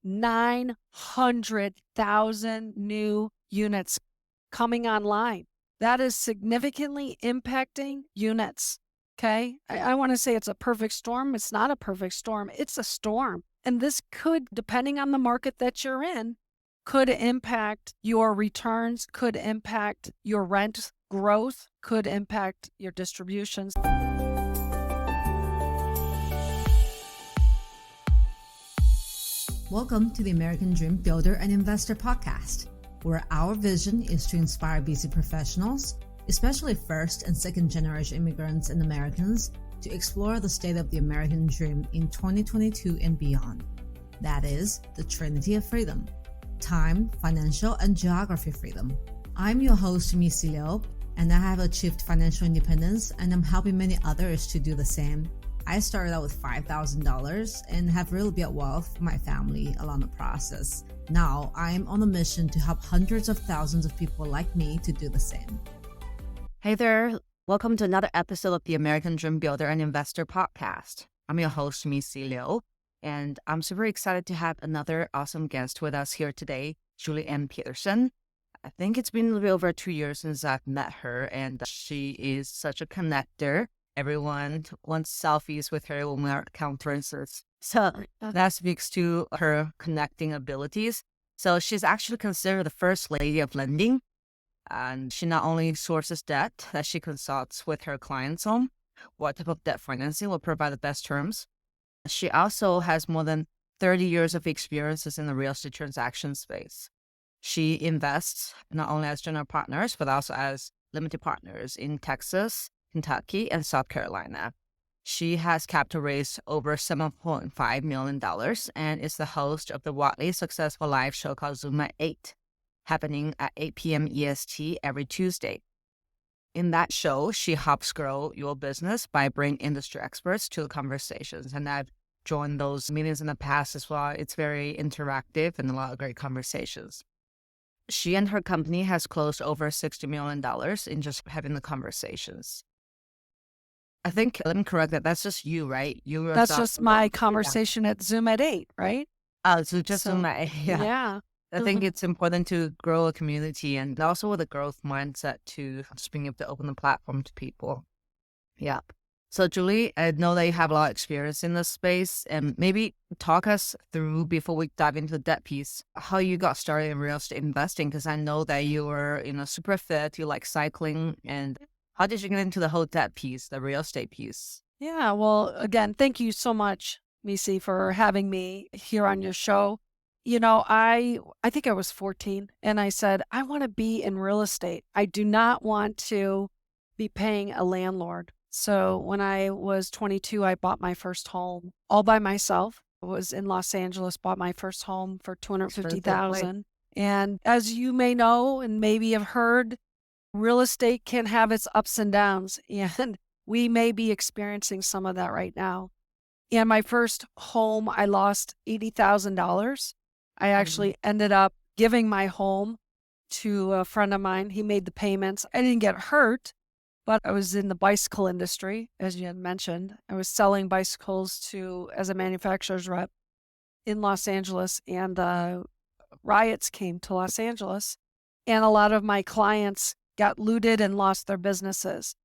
900,000 new units coming online. That is significantly impacting units. Okay. I want to say it's a perfect storm. It's not a perfect storm. It's a storm. And this could, depending on the market that you're in, could impact your returns, could impact your rent growth, could impact your distributions. Welcome to the American Dream Builder and Investor Podcast, where our vision is to inspire busy professionals, especially first and second generation immigrants and Americans, to explore the state of the American dream in 2022 and beyond. That is the Trinity of Freedom: time, financial, and geography freedom. I'm your host, Missy Liu, and I have achieved financial independence, and I'm helping many others to do the same. I started out with $5,000 and have really built wealth for my family along the process. Now I'm on a mission to help hundreds of thousands of people like me to do the same. Hey there. Welcome to another episode of the American Dream Builder and Investor Podcast. I'm your host, Missy Liu, and I'm super excited to have another awesome guest with us here today, Julie An Peterson. I think it's been a little bit over 2 years since I've met her, and she is such a connector. Everyone wants selfies with her when we're at conferences. So that speaks to her connecting abilities. So she's actually considered the first lady of lending. And she not only sources debt that she consults with her clients on what type of debt financing will provide the best terms. She also has more than 30 years of experiences in the real estate transaction space. She invests not only as general partners, but also as limited partners in Texas, Kentucky, and South Carolina. She has capital raised over $7.5 million and is the host of the wildly successful live show called Zoom at 8, happening at 8 p.m. EST every Tuesday. In that show, she helps grow your business by bringing industry experts to the conversations. And I've joined those meetings in the past as well. It's very interactive and a lot of great conversations. She and her company has closed over $60 million in just having the conversations. I think, let me correct that, that's just you, right? That's just my conversation at Zoom at 8, right? Oh, so just Zoom at 8, Yeah. I think it's important to grow a community and also with a growth mindset to just being able to open the platform to people. Yeah. So Julie, I know that you have a lot of experience in this space, and maybe talk us through, before we dive into the debt piece, how you got started in real estate investing, because I know that you were, super fit, you like cycling, and how did you get into the whole debt piece, the real estate piece? Yeah. Well, again, thank you so much, Missy, for having me here on your show. I think I was 14 and I said, I want to be in real estate. I do not want to be paying a landlord. So when I was 22, I bought my first home all by myself. I was in Los Angeles, bought my first home for $250,000. And as you may know, and maybe have heard, real estate can have its ups and downs, and we may be experiencing some of that right now. And my first home, I lost $80,000. I actually ended up giving my home to a friend of mine. He made the payments. I didn't get hurt, but I was in the bicycle industry, as you had mentioned. I was selling bicycles as a manufacturer's rep in Los Angeles, and riots came to Los Angeles, and a lot of my clients got looted and lost their businesses.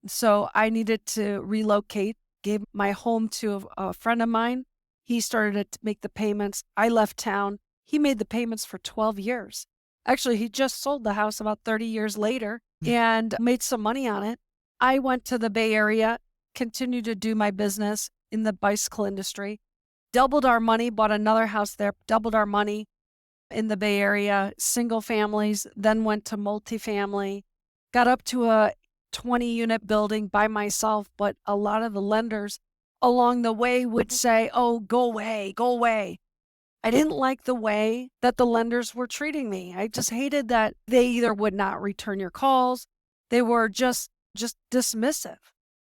So I needed to relocate, gave my home to a friend of mine. He started to make the payments. I left town. He made the payments for 12 years. Actually, he just sold the house about 30 years later and made some money on it. I went to the Bay Area, continued to do my business in the bicycle industry, doubled our money, bought another house there, doubled our money in the Bay Area, single families, then went to multifamily, got up to a 20-unit building by myself, but a lot of the lenders along the way would say, oh, go away, go away. I didn't like the way that the lenders were treating me. I just hated that they either would not return your calls, they were just dismissive.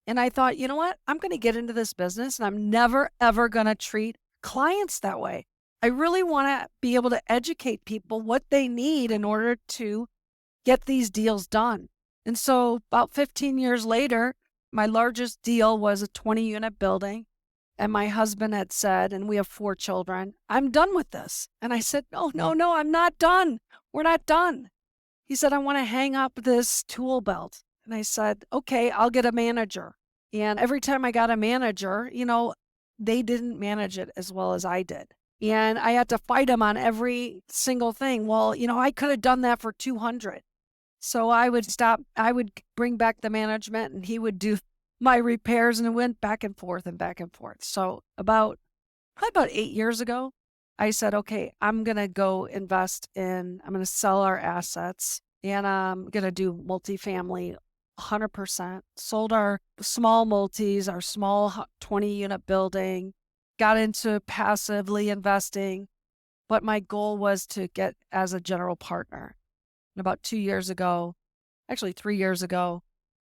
And I thought, you know what? I'm going to get into this business and I'm never, ever going to treat clients that way. I really want to be able to educate people what they need in order to get these deals done. And so about 15 years later, my largest deal was a 20-unit building. And my husband had said, and we have 4 children, I'm done with this. And I said, no, no, no, I'm not done. We're not done. He said, I want to hang up this tool belt. And I said, okay, I'll get a manager. And every time I got a manager, they didn't manage it as well as I did. And I had to fight him on every single thing. Well, I could have done that for 200. So I would bring back the management and he would do my repairs, and it went back and forth and back and forth. So probably about 8 years ago, I said, okay, I'm going to sell our assets and I'm going to do multifamily 100%. Sold our small multis, our small 20-unit building, got into passively investing. But my goal was to get as a general partner. And about 3 years ago,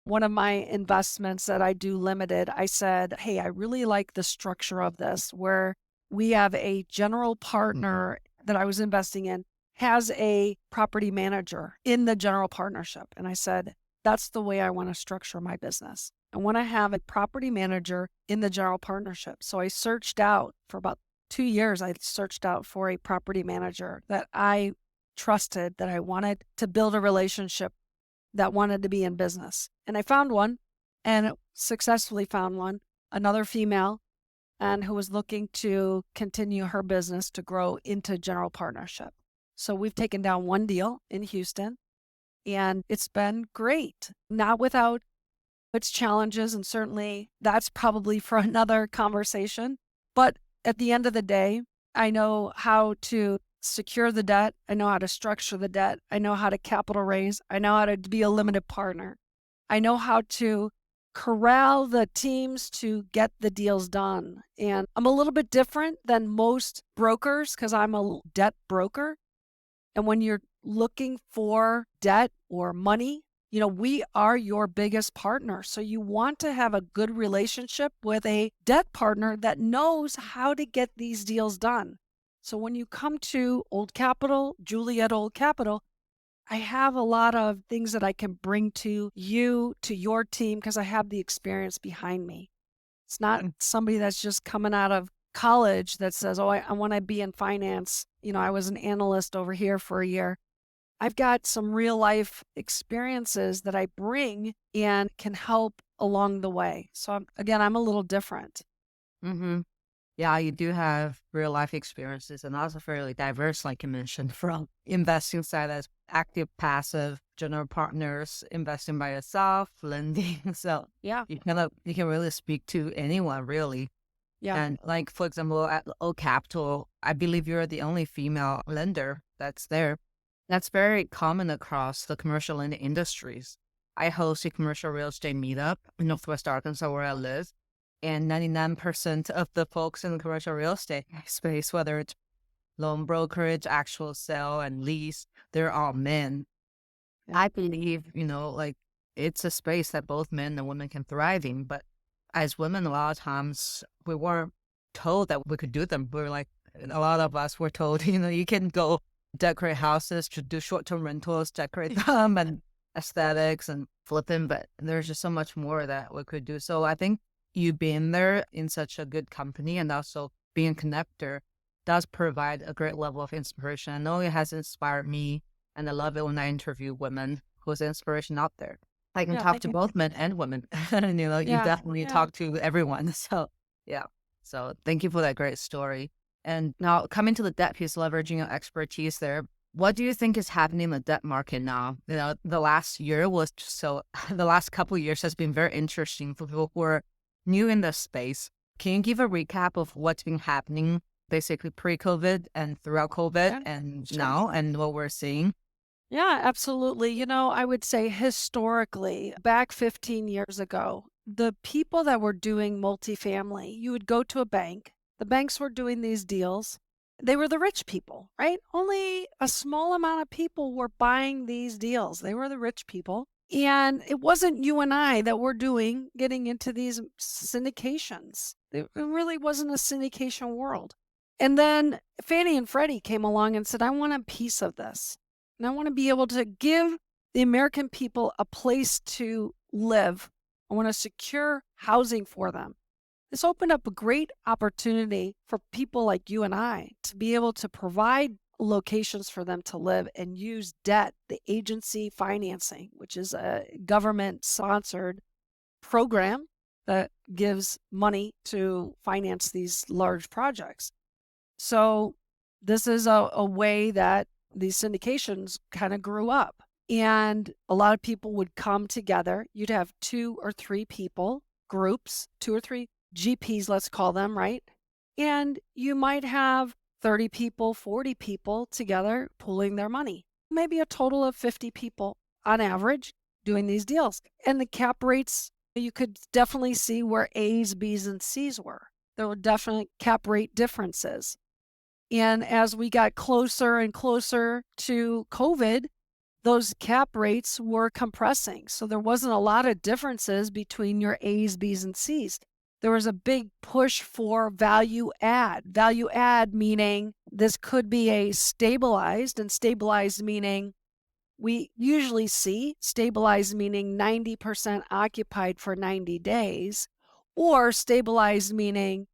one of my investments that I do limited, I said, hey, I really like the structure of this where we have a general partner that I was investing in has a property manager in the general partnership. And I said, that's the way I want to structure my business. I want to have a property manager in the general partnership. So I searched out for about 2 years. I searched out for a property manager that I trusted, that I wanted to build a relationship, that wanted to be in business. And I found one, and successfully found one, another female, and who was looking to continue her business to grow into general partnership. So we've taken down one deal in Houston, and it's been great. Not without its challenges, and certainly that's probably for another conversation. But at the end of the day, I know how to secure the debt. I know how to structure the debt. I know how to capital raise. I know how to be a limited partner. I know how to corral the teams to get the deals done. And I'm a little bit different than most brokers because I'm a debt broker. And when you're looking for debt or money, we are your biggest partner. So you want to have a good relationship with a debt partner that knows how to get these deals done. So when you come to Old Capital, Julie at Old Capital, I have a lot of things that I can bring to you, to your team, because I have the experience behind me. It's not somebody that's just coming out of college that says, oh, I want to be in finance. I was an analyst over here for a year. I've got some real life experiences that I bring and can help along the way. So I'm a little different. Mm-hmm. Yeah, you do have real life experiences and also fairly diverse, like you mentioned, from investing side as active, passive, general partners, investing by yourself, lending. So Yeah. you can really speak to anyone really. Yeah. And like, for example, at O Capital, I believe you're the only female lender that's there. That's very common across the commercial lending industries. I host a commercial real estate meetup in Northwest Arkansas where I live. And 99% of the folks in the commercial real estate space, whether it's loan brokerage, actual sale, and lease, they're all men. Yeah. I believe, it's a space that both men and women can thrive in. But as women, a lot of times we weren't told that we could do them. We're like, a lot of us were told, you can go decorate houses, to do short-term rentals, decorate them, and aesthetics and flipping. But there's just so much more that we could do. So I think you being there in such a good company and also being a connector does provide a great level of inspiration. I know it has inspired me, and I love it when I interview women who's inspiration out there. I can talk to both men and women. And, you definitely talk to everyone. So, yeah. So thank you for that great story. And now coming to the debt piece, leveraging your expertise there, what do you think is happening in the debt market now? The last year the last couple of years has been very interesting for people who are new in the space. Can you give a recap of what's been happening basically pre-COVID and throughout COVID and now and what we're seeing? Yeah, absolutely. I would say historically, back 15 years ago, the people that were doing multifamily, you would go to a bank, the banks were doing these deals. They were the rich people, right? Only a small amount of people were buying these deals. They were the rich people. And it wasn't you and I that were getting into these syndications. It really wasn't a syndication world. And then Fannie and Freddie came along and said, I want a piece of this. And I want to be able to give the American people a place to live. I want to secure housing for them. This opened up a great opportunity for people like you and I to be able to provide locations for them to live and use debt, the agency financing, which is a government sponsored program that gives money to finance these large projects. So this is a way that these syndications kind of grew up. And a lot of people would come together. You'd have 2 or 3 people, groups, 2 or 3 GPs, let's call them, right? And you might have 30 people, 40 people together pooling their money, maybe a total of 50 people on average doing these deals. And the cap rates, you could definitely see where A's, B's, and C's were. There were definitely cap rate differences. And as we got closer and closer to COVID, those cap rates were compressing. So there wasn't a lot of differences between your A's, B's, and C's. There was a big push for value add. Value add meaning this could be a stabilized, and stabilized meaning we usually see stabilized meaning 90% occupied for 90 days, or stabilized meaning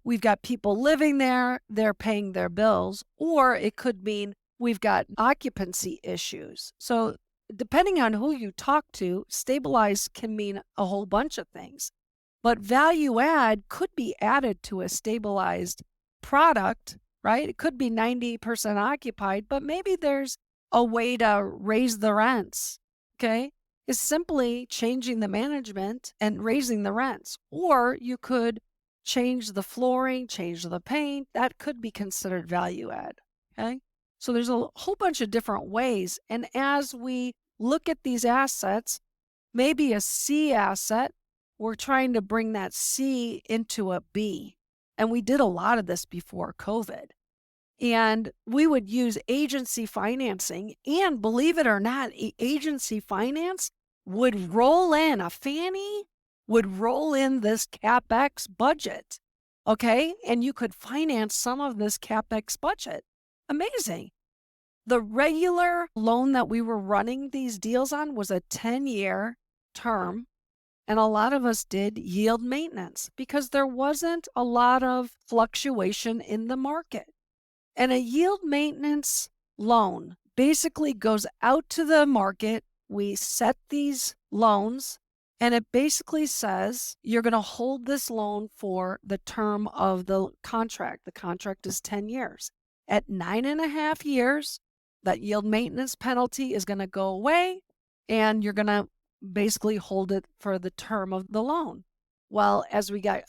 we've got people living there, they're paying their bills, or it could mean we've got occupancy issues. So depending on who you talk to, stabilized can mean a whole bunch of things. But value add could be added to a stabilized product, right? It could be 90% occupied, but maybe there's a way to raise the rents, okay? It's simply changing the management and raising the rents. Or you could change the flooring, change the paint. That could be considered value add, okay? So there's a whole bunch of different ways. And as we look at these assets, maybe a C asset, we're trying to bring that C into a B. And we did a lot of this before COVID. And we would use agency financing. And believe it or not, agency finance would roll in, a Fannie would roll in this CapEx budget, okay? And you could finance some of this CapEx budget. Amazing. The regular loan that we were running these deals on was a 10-year term. And a lot of us did yield maintenance because there wasn't a lot of fluctuation in the market. And a yield maintenance loan basically goes out to the market. We set these loans, and it basically says you're going to hold this loan for the term of the contract. The contract is 10 years. At 9.5 years, that yield maintenance penalty is going to go away, and you're going to basically hold it for the term of the loan. Well, as we got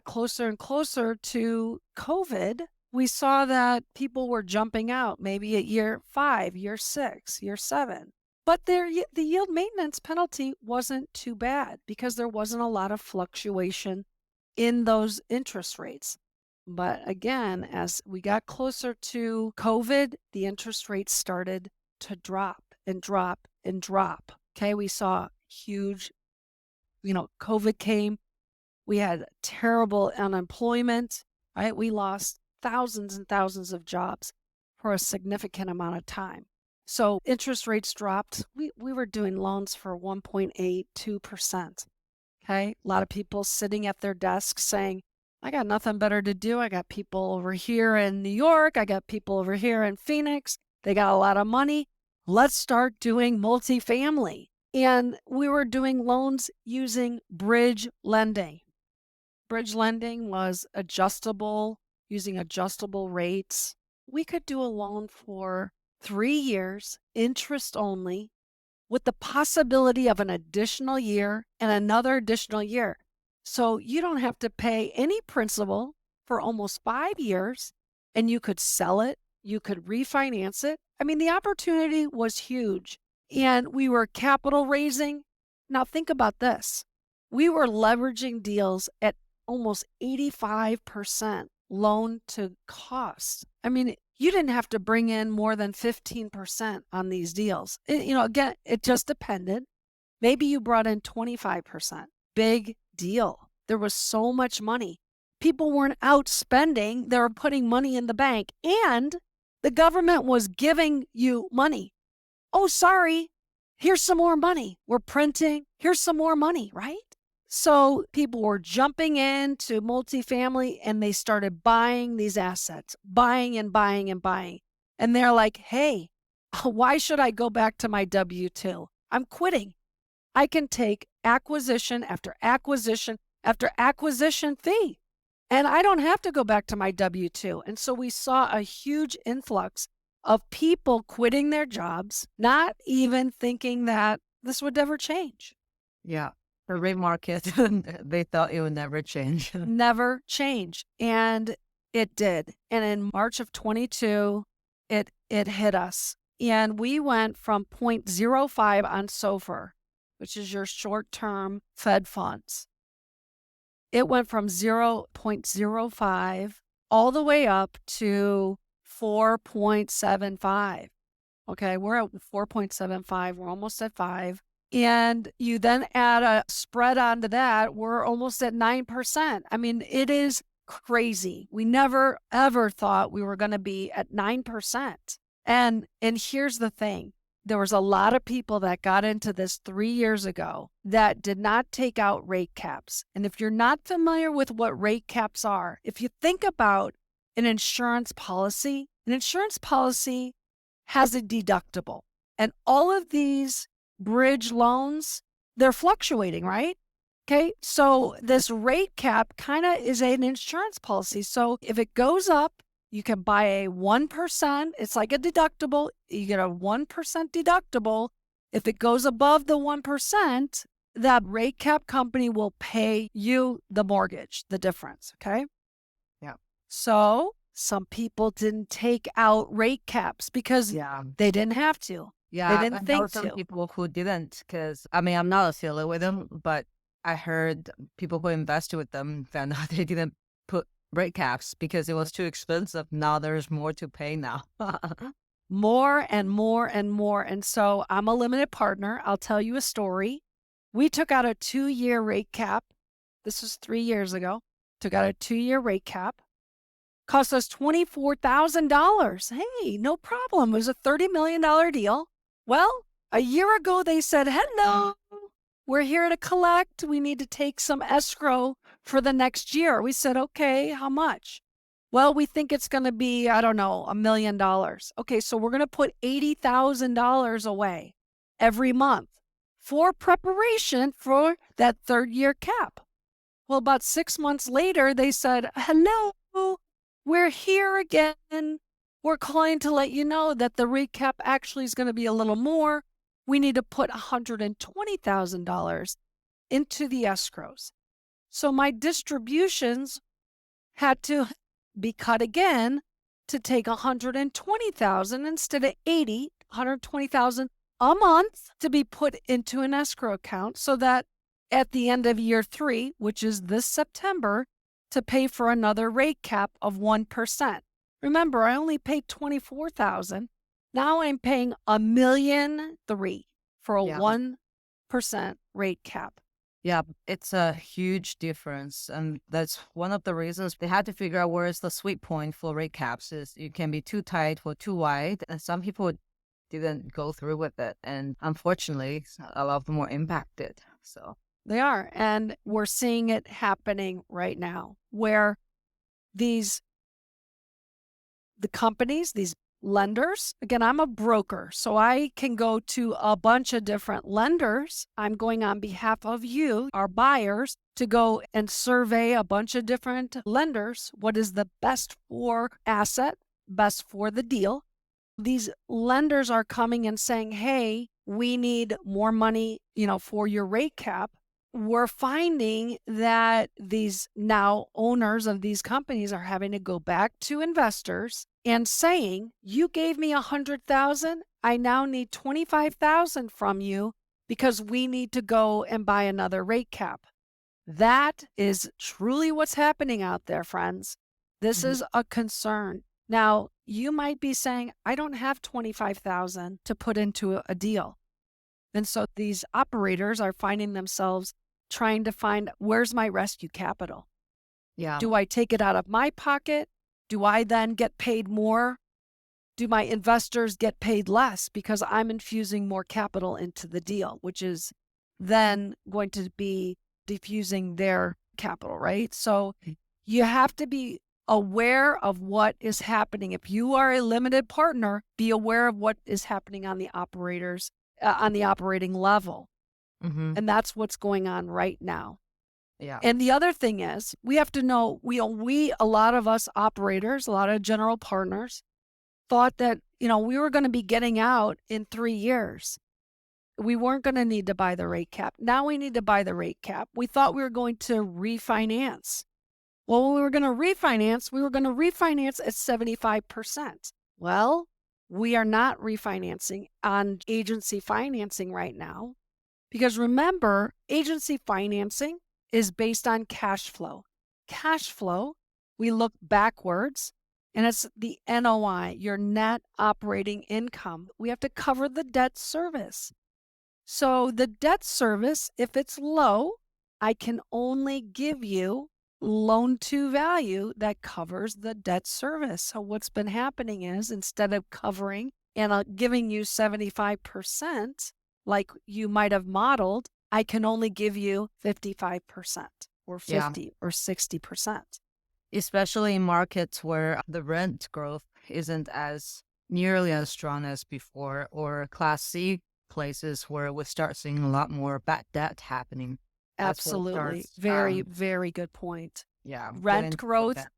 closer and closer to COVID, we saw that people were jumping out maybe at year 5, year 6, year 7. But the yield maintenance penalty wasn't too bad because there wasn't a lot of fluctuation in those interest rates. But again, as we got closer to COVID, the interest rates started to drop and drop and drop. Okay, we saw huge, COVID came. We had terrible unemployment, right? We lost thousands and thousands of jobs for a significant amount of time. So interest rates dropped. We were doing loans for 1.82%. Okay, a lot of people sitting at their desks saying, I got nothing better to do. I got people over here in New York. I got people over here in Phoenix. They got a lot of money. Let's start doing multifamily. And we were doing loans using bridge lending. Bridge lending was adjustable, using adjustable rates. We could do a loan for 3 years, interest only, with the possibility of an additional year and another additional year. So you don't have to pay any principal for almost 5 years, and you could sell it, you could refinance it. I mean, the opportunity was huge, and we were capital raising. Now think about this. We were leveraging deals at almost 85% loan to cost. I mean, you didn't have to bring in more than 15% on these deals. Again, it just depended. Maybe you brought in 25%. Big deal. There was so much money. People weren't out spending. They were putting money in the bank, and the government was giving you money. Oh, sorry. Here's some more money. We're printing. Here's some more money, right? So people were jumping into multifamily and they started buying these assets, buying and buying and buying. And they're like, hey, why should I go back to my W-2? I'm quitting. I can take acquisition after acquisition after acquisition fee, and I don't have to go back to my W-2. And so we saw a huge influx of people quitting their jobs, not even thinking that this would ever change. Yeah. The rate market, they thought it would never change. Never change. And it did. And in March of 22, it hit us. And we went from 0.05 on SOFR, which is your short-term Fed funds. It went from 0.05 all the way up to 4.75. Okay, we're at 4.75. We're almost at 5. And you then add a spread onto that, we're almost at 9%. I mean, it is crazy. We never, ever thought we were going to be at 9%. And here's the thing. There was a lot of people that got into this 3 years ago that did not take out rate caps. And if you're not familiar with what rate caps are, if you think about an insurance policy has a deductible. And all of these bridge loans, they're fluctuating, right? Okay, so this rate cap kind of is an insurance policy. So if it goes up, you can buy a 1%. It's like a deductible. You get a 1% deductible. If it goes above the 1%, that rate cap company will pay you the mortgage, the difference, okay? Yeah. So some people didn't take out rate caps because they didn't have to. Yeah, They didn't think some to. people who didn't, because I mean, I'm not affiliated with them, but I heard people who invested with them found out they didn't put rate caps because it was too expensive. Now there's more to pay now. More and more and more. And so I'm a limited partner. I'll tell you a story. We took out a 2-year rate cap. This was 3 years ago. Took out a 2-year rate cap. Cost us $24,000. Hey, no problem. It was a $30 million deal. Well, a year ago, they said, hello, we're here to collect. We need to take some escrow for the next year. We said, okay, how much? Well, we think it's going to be, I don't know, $1 million. Okay, so we're going to put $80,000 away every month for preparation for that 3rd-year cap. Well, about 6 months later, they said, hello, we're here again. We're calling to let you know that the rate cap actually is going to be a little more. We need to put $120,000 into the escrows. So my distributions had to be cut again to take $120,000 instead of $120,000 a month to be put into an escrow account so that at the end of year 3, which is this September, to pay for another rate cap of 1%. Remember, I only paid $24,000. Now I'm paying $1.3 million for a 1% rate cap. Yeah, it's a huge difference. And that's one of the reasons they had to figure out where is the sweet point for rate caps. Is you can be too tight or too wide. And some people didn't go through with it. And unfortunately, a lot of them were impacted. So they are. And we're seeing it happening right now where the companies, these lenders, again, I'm a broker, so I can go to a bunch of different lenders. I'm going on behalf of you, our buyers, to go and survey a bunch of different lenders. What is the best for asset, best for the deal? These lenders are coming and saying, hey, we need more money, for your rate cap. We're finding that these now owners of these companies are having to go back to investors and saying, you gave me $100,000. I now need $25,000 from you because we need to go and buy another rate cap. That is truly what's happening out there, friends. This is a concern. Now, you might be saying, I don't have $25,000 to put into a deal. And so these operators are finding themselves trying to find, where's my rescue capital? yeah, Do I take it out of my pocket? Do I then get paid more? Do my investors get paid less because I'm infusing more capital into the deal, which is then going to be diffusing their capital, right? So you have to be aware of what is happening. If you are a limited partner, be aware of what is happening on the operating level. Mm-hmm. And that's what's going on right now. Yeah. And the other thing is, we have to know, a lot of us operators, a lot of general partners thought that, we were going to be getting out in 3 years. We weren't going to need to buy the rate cap. Now we need to buy the rate cap. We thought we were going to refinance. Well, when we were going to refinance at 75%. Well, we are not refinancing on agency financing right now, because remember, agency financing is based on cash flow. Cash flow, we look backwards, and it's the NOI, your net operating income. We have to cover the debt service. So the debt service, if it's low, I can only give you loan to value that covers the debt service. So what's been happening is, instead of covering and giving you 75%, like you might have modeled, I can only give you 55% or 50 or 60%. Especially in markets where the rent growth isn't as nearly as strong as before, or Class C places where we start seeing a lot more bad debt happening. Absolutely. Very, very good point. Yeah. Rent growth,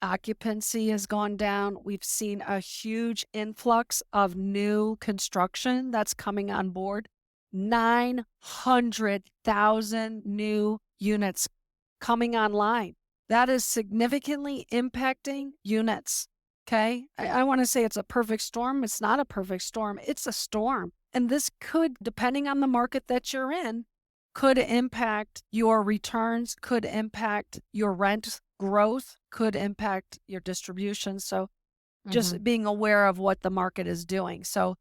occupancy has gone down. We've seen a huge influx of new construction that's coming on board. 900,000 new units coming online. That is significantly impacting units. Okay. I want to say it's a perfect storm. It's not a perfect storm. It's a storm. And this could, depending on the market that you're in, could impact your returns, could impact your rent growth, could impact your distribution. So just being aware of what the market is doing. So,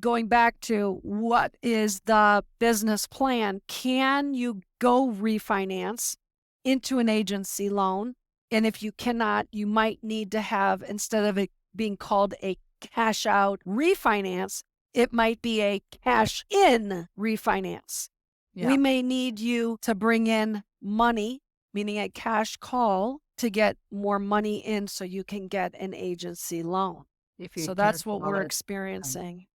going back to what is the business plan, can you go refinance into an agency loan? And if you cannot, you might need to have, instead of it being called a cash out refinance, it might be a cash in refinance. Yeah. We may need you to bring in money, meaning a cash call, to get more money in so you can get an agency loan. So that's what we're experiencing.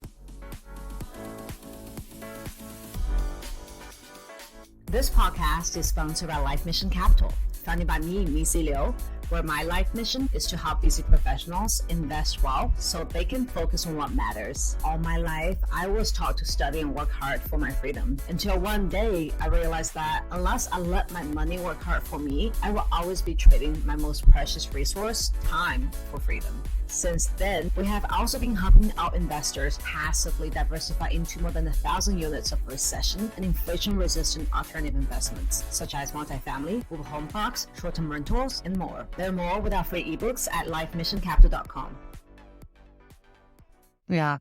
This podcast is sponsored by Life Mission Capital, founded by me, Missy Liu, where my life mission is to help busy professionals invest well so they can focus on what matters. All my life, I was taught to study and work hard for my freedom, until one day I realized that unless I let my money work hard for me, I will always be trading my most precious resource, time, for freedom. Since then, we have also been helping our investors passively diversify into more than 1,000 units of recession and inflation-resistant alternative investments, such as multifamily, mobile home parks, short-term rentals, and more. Learn more with our free ebooks at lifemissioncapital.com. Yeah.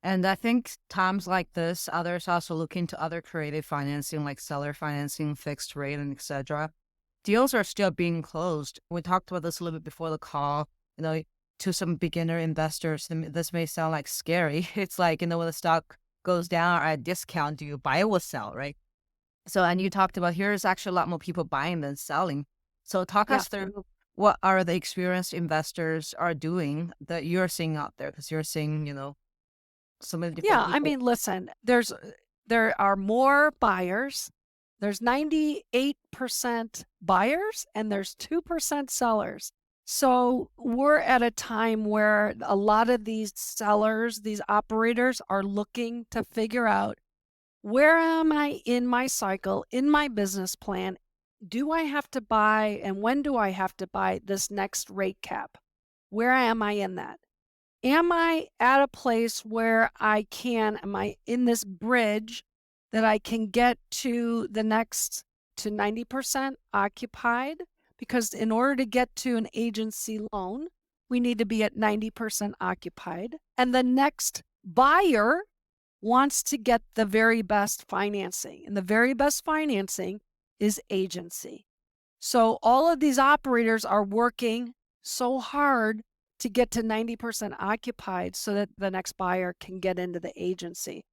And I think times like this, others also look into other creative financing like seller financing, fixed rate, and etc. Deals are still being closed. We talked about this a little bit before the call. To some beginner investors, this may sound like scary. It's like, when the stock goes down or at a discount, do you buy or sell, right? So, and you talked about here's actually a lot more people buying than selling. So talk us through what are the experienced investors are doing that you're seeing out there, because you're seeing, so many different people. I mean, listen, there are more buyers. There's 98% buyers and there's 2% sellers. So we're at a time where a lot of these sellers, these operators, are looking to figure out, where am I in my cycle, in my business plan? Do I have to buy, and when do I have to buy this next rate cap? Where am I in that? Am I at a place where am I in this bridge that I can get to the next, to 90% occupied? Because in order to get to an agency loan, we need to be at 90% occupied. And the next buyer wants to get the very best financing. And the very best financing is agency. So all of these operators are working so hard to get to 90% occupied so that the next buyer can get into the agency.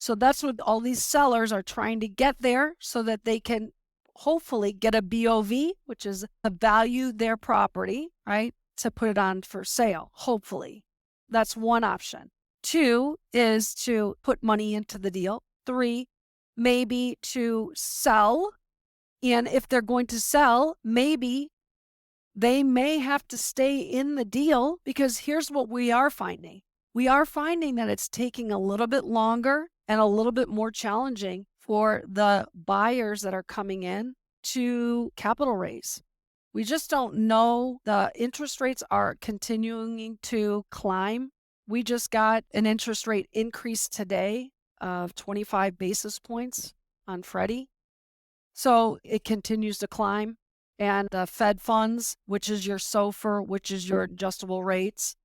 So that's what all these sellers are trying to get there so that they can hopefully get a BOV, which is to value their property, right? To put it on for sale, hopefully. That's one option. 2 is to put money into the deal. 3, maybe to sell. And if they're going to sell, maybe they may have to stay in the deal, because here's what we are finding. We are finding that it's taking a little bit longer and a little bit more challenging for the buyers that are coming in to capital raise. We just don't know. The interest rates are continuing to climb. We just got an interest rate increase today of 25 basis points on Freddie. So it continues to climb. And the Fed funds, which is your SOFR, which is your adjustable rates,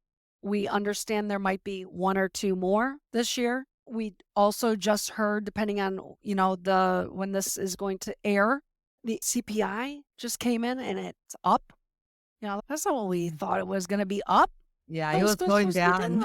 we understand there might be 1 or 2 more this year. We also just heard, depending on, when this is going to air, the CPI just came in and it's up. That's not what we thought it was going to be up. Yeah, it was going down.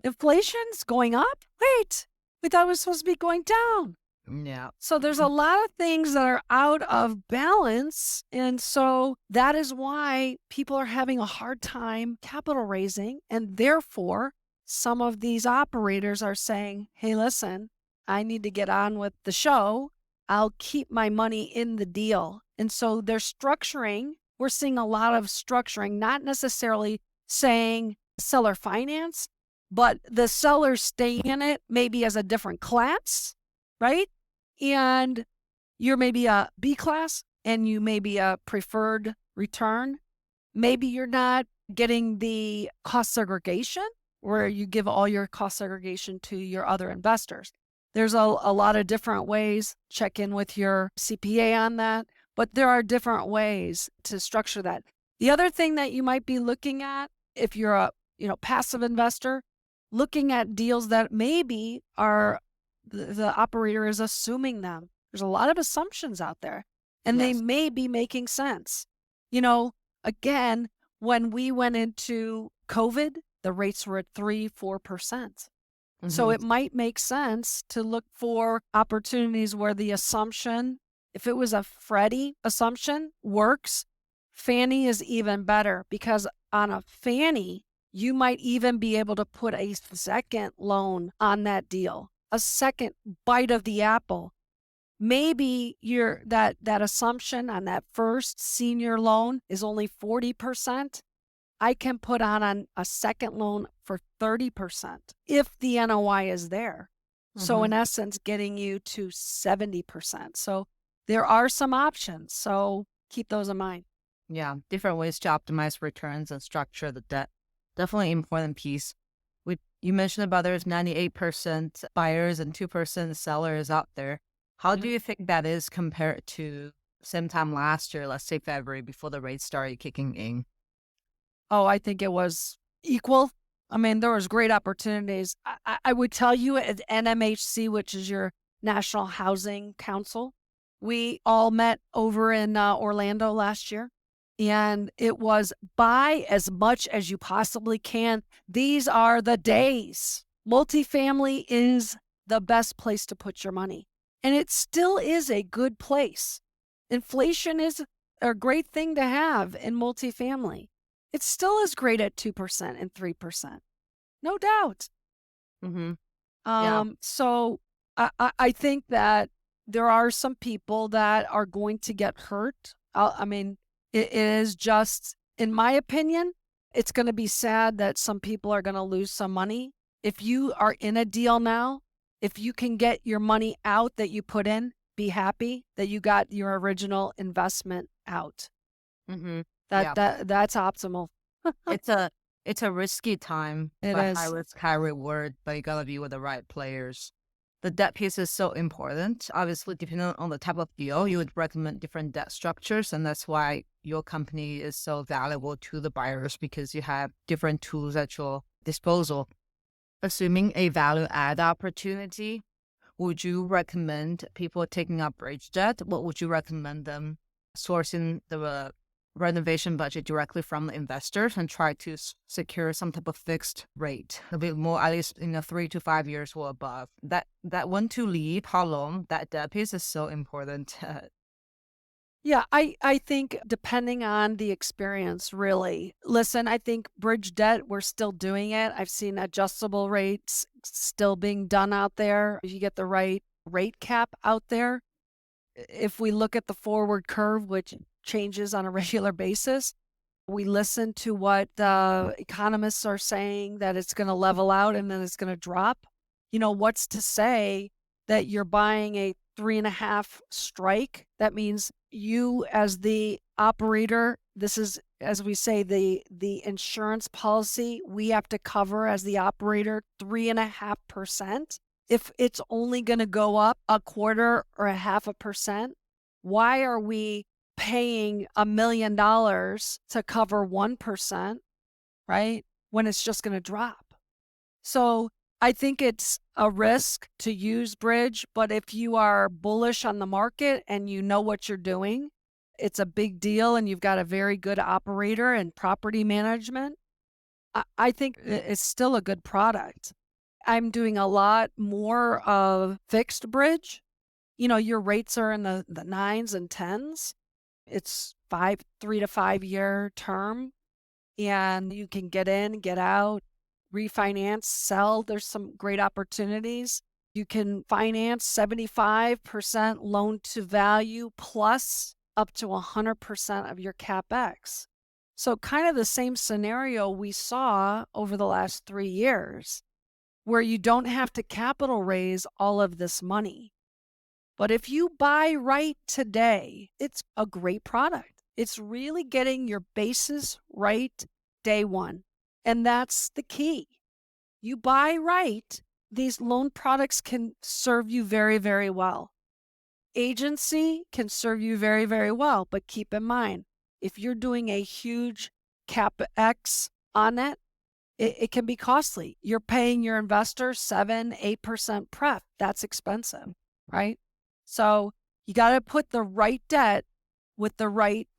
Inflation's going up? Wait, we thought it was supposed to be going down. Yeah. So there's a lot of things that are out of balance. And so that is why people are having a hard time capital raising. And therefore, some of these operators are saying, hey, listen, I need to get on with the show. I'll keep my money in the deal. And so they're structuring. We're seeing a lot of structuring, not necessarily saying seller finance, but the sellers stay in it maybe as a different class, right? And you're maybe a B class and you may be a preferred return. Maybe you're not getting the cost segregation where you give all your cost segregation to your other investors. There's a lot of different ways. Check in with your CPA on that, but there are different ways to structure that. The other thing that you might be looking at, if you're a passive investor, looking at deals that maybe are the operator is assuming them. There's a lot of assumptions out there, and Yes. they may be making sense. Again, when we went into COVID, the rates were at 3-4%. So it might make sense to look for opportunities where the assumption, if it was a Freddie assumption, works. Fannie is even better, because on a Fannie, you might even be able to put a second loan on that deal, a second bite of the apple. Maybe that assumption on that first senior loan is only 40%. I can put on a second loan for 30% if the NOI is there. So in essence, getting you to 70%. So there are some options. So keep those in mind. Yeah, different ways to optimize returns and structure the debt. Definitely important piece. You mentioned about there's 98% buyers and 2% sellers out there. How do you think that is compared to same time last year, let's say February, before the rates started kicking in? Oh, I think it was equal. I mean, there was great opportunities. I would tell you at NMHC, which is your National Housing Council, we all met over in Orlando last year. And it was buy as much as you possibly can. These are the days. Multifamily is the best place to put your money. And it still is a good place. Inflation is a great thing to have in multifamily. It still is great at 2% and 3%. No doubt. Yeah. So I think that there are some people that are going to get hurt. It is just, in my opinion, it's going to be sad that some people are going to lose some money. If you are in a deal now, if you can get your money out that you put in, be happy that you got your original investment out. That's optimal. It's a risky time, It but is. high risk, high reward, but you gotta be with the right players. The debt piece is so important. Obviously, depending on the type of deal, you would recommend different debt structures, and that's why your company is so valuable to the buyers, because you have different tools at your disposal. Assuming a value add opportunity, would you recommend people taking up bridge debt? What would you recommend them sourcing the renovation budget directly from the investors and try to secure some type of fixed rate, a bit more, at least 3 to 5 years or above. That when to leave, how long, that debt piece is so important. Yeah, I think depending on the experience, really. Listen, I think bridge debt, we're still doing it. I've seen adjustable rates still being done out there. If you get the right rate cap out there, if we look at the forward curve, which changes on a regular basis, we listen to what the economists are saying that it's going to level out and then it's going to drop. What's to say that you're buying a 3.5 strike? That means you, as the operator, this is, as we say, the insurance policy, we have to cover as the operator 3.5%. If it's only going to go up a quarter or a 0.5%, why are we paying $1 million to cover 1%, right? When it's just going to drop. So I think it's a risk to use bridge, but if you are bullish on the market and you know what you're doing, it's a big deal and you've got a very good operator and property management, I think it's still a good product. I'm doing a lot more of fixed bridge. Your rates are in the 9s and 10s. It's 3 to 5 year term, and you can get in, get out, refinance, sell. There's some great opportunities. You can finance 75% loan to value plus up to 100% of your CapEx. So kind of the same scenario we saw over the last 3 years, where you don't have to capital raise all of this money. But if you buy right today, it's a great product. It's really getting your basis right day one. And that's the key. You buy right, these loan products can serve you very, very well. Agency can serve you very, very well. But keep in mind, if you're doing a huge CapEx on it, it can be costly. You're paying your investor 7-8% pref. That's expensive, right? So you got to put the right debt with the right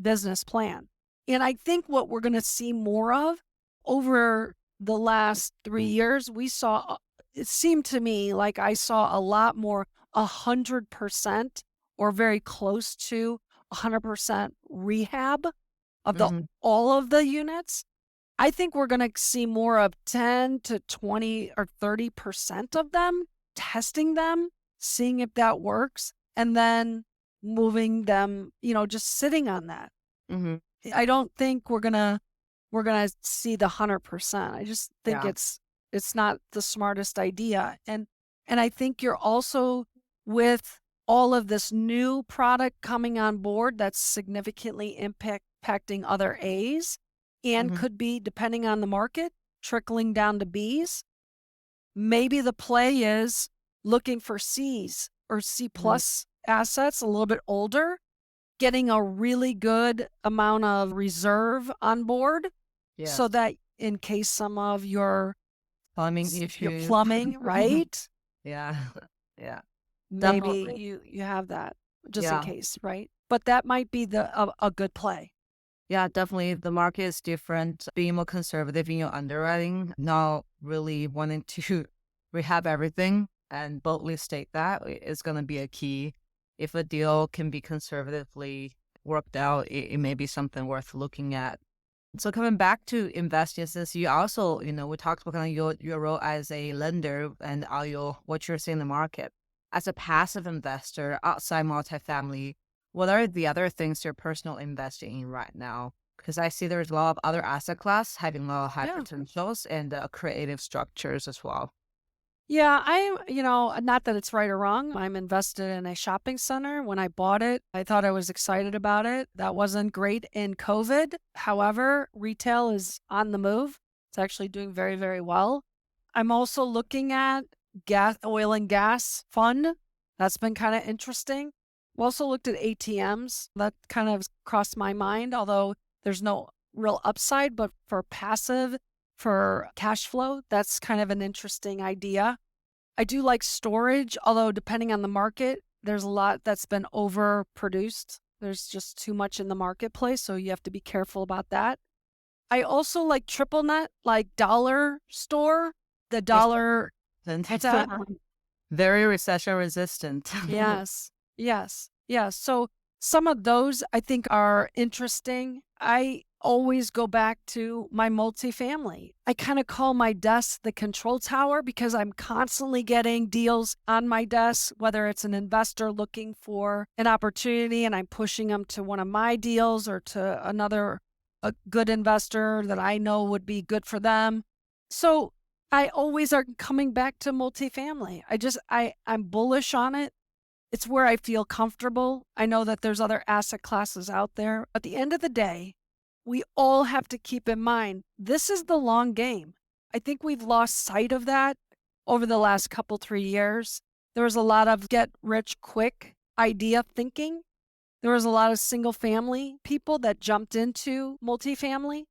business plan. And I think what we're going to see more of over the last 3 years, it seemed to me like I saw a lot more 100% or very close to 100% rehab of all of the units. I think we're going to see more of 10 to 20 or 30% of them, testing them, seeing if that works, and then moving them, just sitting on that. I don't think we're gonna see the 100%. I just think it's not the smartest idea. And I think you're also, with all of this new product coming on board that's significantly impacting other A's and could be, depending on the market, trickling down to B's. Maybe the play is looking for C's or C plus assets, a little bit older, getting a really good amount of reserve on board so that in case some of your plumbing, right? Yeah. Maybe Definitely. you have that just in case, right? But that might be a good play. Yeah, definitely. The market is different. Being more conservative in your underwriting, not really wanting to rehab everything and boldly state that is going to be a key. If a deal can be conservatively worked out, it may be something worth looking at. So coming back to investing, since you also, we talked about kind of your role as a lender and what you're seeing in the market. As a passive investor outside multifamily, what are the other things you're personal investing in right now? Because I see there's a lot of other asset class having a lot of high potentials and creative structures as well. Yeah, not that it's right or wrong. I'm invested in a shopping center. When I bought it, I thought I was excited about it. That wasn't great in COVID. However, retail is on the move. It's actually doing very, very well. I'm also looking at oil and gas fund. That's been kind of interesting. I've also looked at ATMs. That kind of crossed my mind, although there's no real upside, but for passive, for cash flow, that's kind of an interesting idea. I do like storage, although depending on the market, there's a lot that's been overproduced There's just too much in the marketplace, so you have to be careful about that. I also like triple net, like dollar store, the Yes. dollar. What's that? Very recession resistant. Yes, yes, yes. So some of those I think are interesting. I always go back to my multifamily. I kind of call my desk the control tower because I'm constantly getting deals on my desk, whether it's an investor looking for an opportunity and I'm pushing them to one of my deals or to a good investor that I know would be good for them. So I always are coming back to multifamily. I'm bullish on it. It's where I feel comfortable. I know that there's other asset classes out there. At the end of the day, we all have to keep in mind, this is the long game. I think we've lost sight of that over the last 3 years. There was a lot of get rich quick idea thinking. There was a lot of single family people that jumped into multifamily.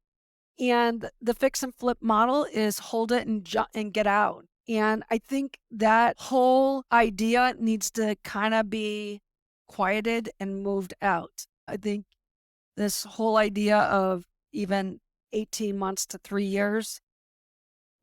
And the fix and flip model is hold it and get out. And I think that whole idea needs to kind of be quieted and moved out. I think this whole idea of even 18 months to 3 years,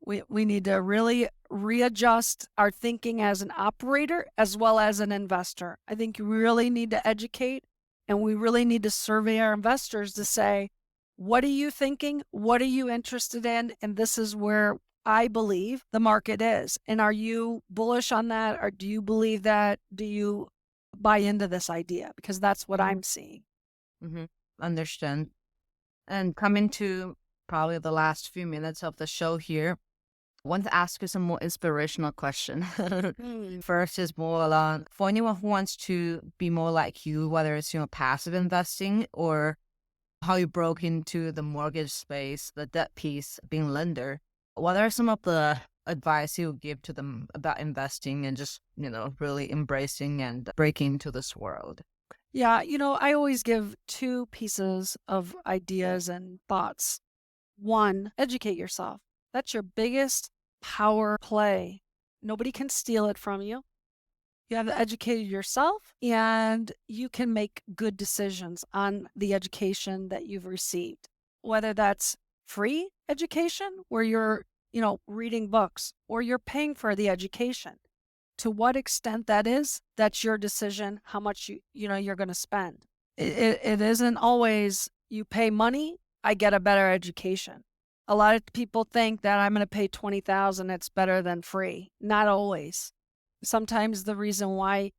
we need to really readjust our thinking as an operator as well as an investor. I think we really need to educate and we really need to survey our investors to say, what are you thinking? What are you interested in? And this is where I believe the market is. And are you bullish on that? Or do you believe that? Do you buy into this idea? Because that's what I'm seeing. Mm-hmm. Understand. And coming to probably the last few minutes of the show here, I want to ask you some more inspirational question. First is more along for anyone who wants to be more like you, whether it's passive investing or how you broke into the mortgage space, the debt piece, being lender. What are some of the advice you would give to them about investing and just, really embracing and breaking into this world? Yeah, I always give 2 pieces of ideas and thoughts. 1, educate yourself. That's your biggest power play. Nobody can steal it from you. You have educated yourself and you can make good decisions on the education that you've received, whether that's free education where you're, reading books or you're paying for the education. To what extent that is, that's your decision, how much you're going to spend. It isn't always you pay money, I get a better education. A lot of people think that I'm going to pay $20,000, it's better than free. Not always. Sometimes the reason why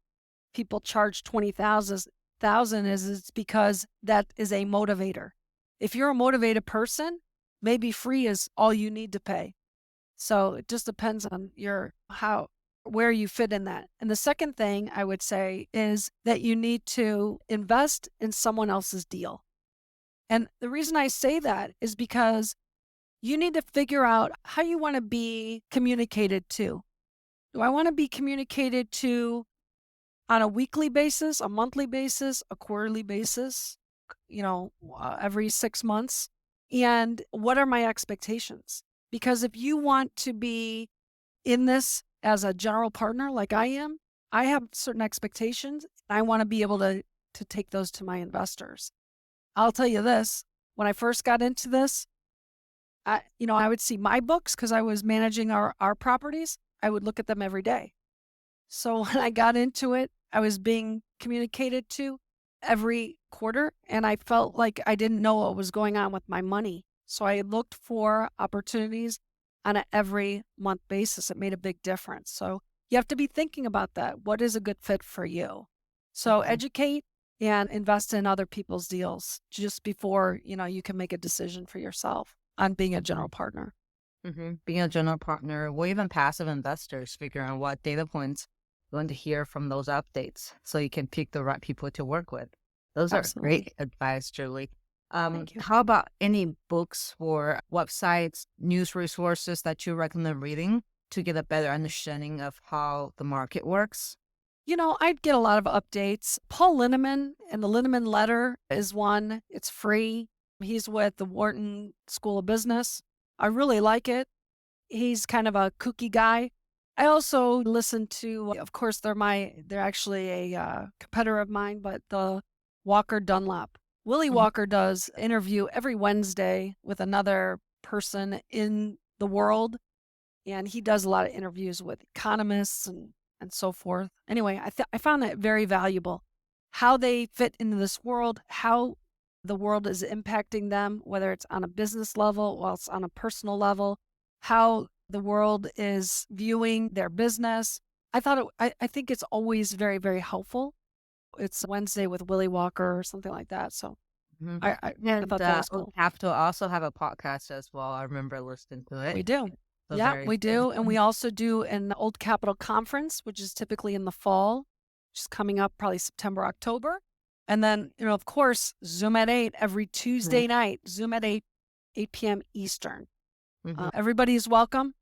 people charge $20,000 is it's because that is a motivator. If you're a motivated person, maybe free is all you need to pay. So it just depends on where you fit in that. And the second thing I would say is that you need to invest in someone else's deal. And the reason I say that is because you need to figure out how you want to be communicated to. Do I want to be communicated to on a weekly basis, a monthly basis, a quarterly basis, every 6 months? And what are my expectations? Because if you want to be in this as a general partner like I am, I have certain expectations. I want to be able to take those to my investors. I'll tell you this, when I first got into this, I would see my books because I was managing our properties. I would look at them every day. So when I got into it, I was being communicated to every quarter, and I felt like I didn't know what was going on with my money. So I looked for opportunities on an every month basis. It made a big difference. So you have to be thinking about that. What is a good fit for you? So educate and invest in other people's deals just before, you can make a decision for yourself on being a general partner. Mm-hmm. Being a general partner, or even passive investors, figuring out what data points you want to hear from those updates so you can pick the right people to work with. Those Absolutely. are great advice, Julie. Thank you. How about any books or websites, news resources that you recommend reading to get a better understanding of how the market works? I'd get a lot of updates. Paul Linneman and the Linneman Letter is one. It's free. He's with the Wharton School of Business. I really like it. He's kind of a kooky guy. I also listen to, of course, they're actually a competitor of mine, but the Walker Dunlop. Willie Mhm. Walker does interview every Wednesday with another person in the world, and he does a lot of interviews with economists and so forth. Anyway, I found that very valuable. How they fit into this world, how the world is impacting them, whether it's on a business level, while it's on a personal level, how the world is viewing their business. I think it's always very, very helpful. It's Wednesday with Willie Walker or something like that. So Mhm. I And thought that was Oak cool. Capital also have a podcast as well. I remember listening to it. We do. So Yeah, very we do. And we also do an Old Capital Conference, which is typically in the fall, which is coming up probably September, October. And then, of course, Zoom at 8 every Tuesday night, Zoom at 8 p.m. Eastern. Mhm. Everybody is welcome,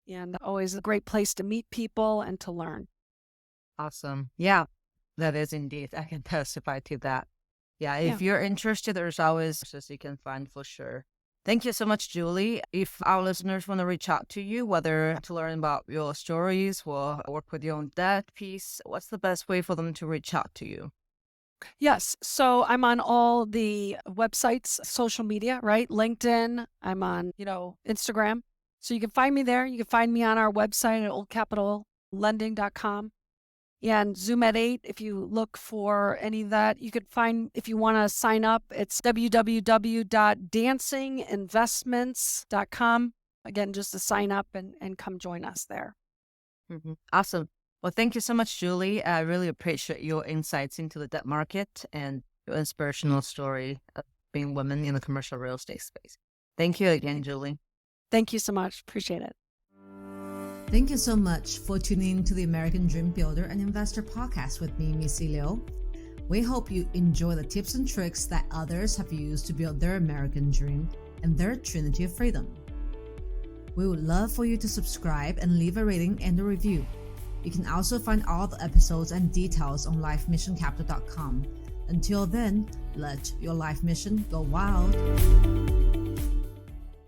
and always a great place to meet people and to learn. Awesome. Yeah, that is indeed. I can testify to that. Yeah, Yeah. if you're interested, there's always resources you can find for sure. Thank you so much, Julie. If our listeners want to reach out to you, whether to learn about your stories or work with you on that piece, what's the best way for them to reach out to you? Yes. So I'm on all the websites, social media, right? LinkedIn. I'm on, Instagram. So you can find me there. You can find me on our website at oldcapitallending.com. And Zoom at 8, if you look for any of that, you could find, if you want to sign up, it's www.dancinginvestments.com. Again, just to sign up and come join us there. Awesome. Well, thank you so much, Julie. I really appreciate your insights into the debt market and your inspirational story of being women in the commercial real estate space. Thank you again, Julie. Thank you so much. Appreciate it. Thank you so much for tuning in to the American Dream Builder and Investor podcast with me, Missy Liu. We hope you enjoy the tips and tricks that others have used to build their American dream and their trinity of freedom. We would love for you to subscribe and leave a rating and a review. You can also find all the episodes and details on lifemissioncapital.com. Until then, let your life mission go wild.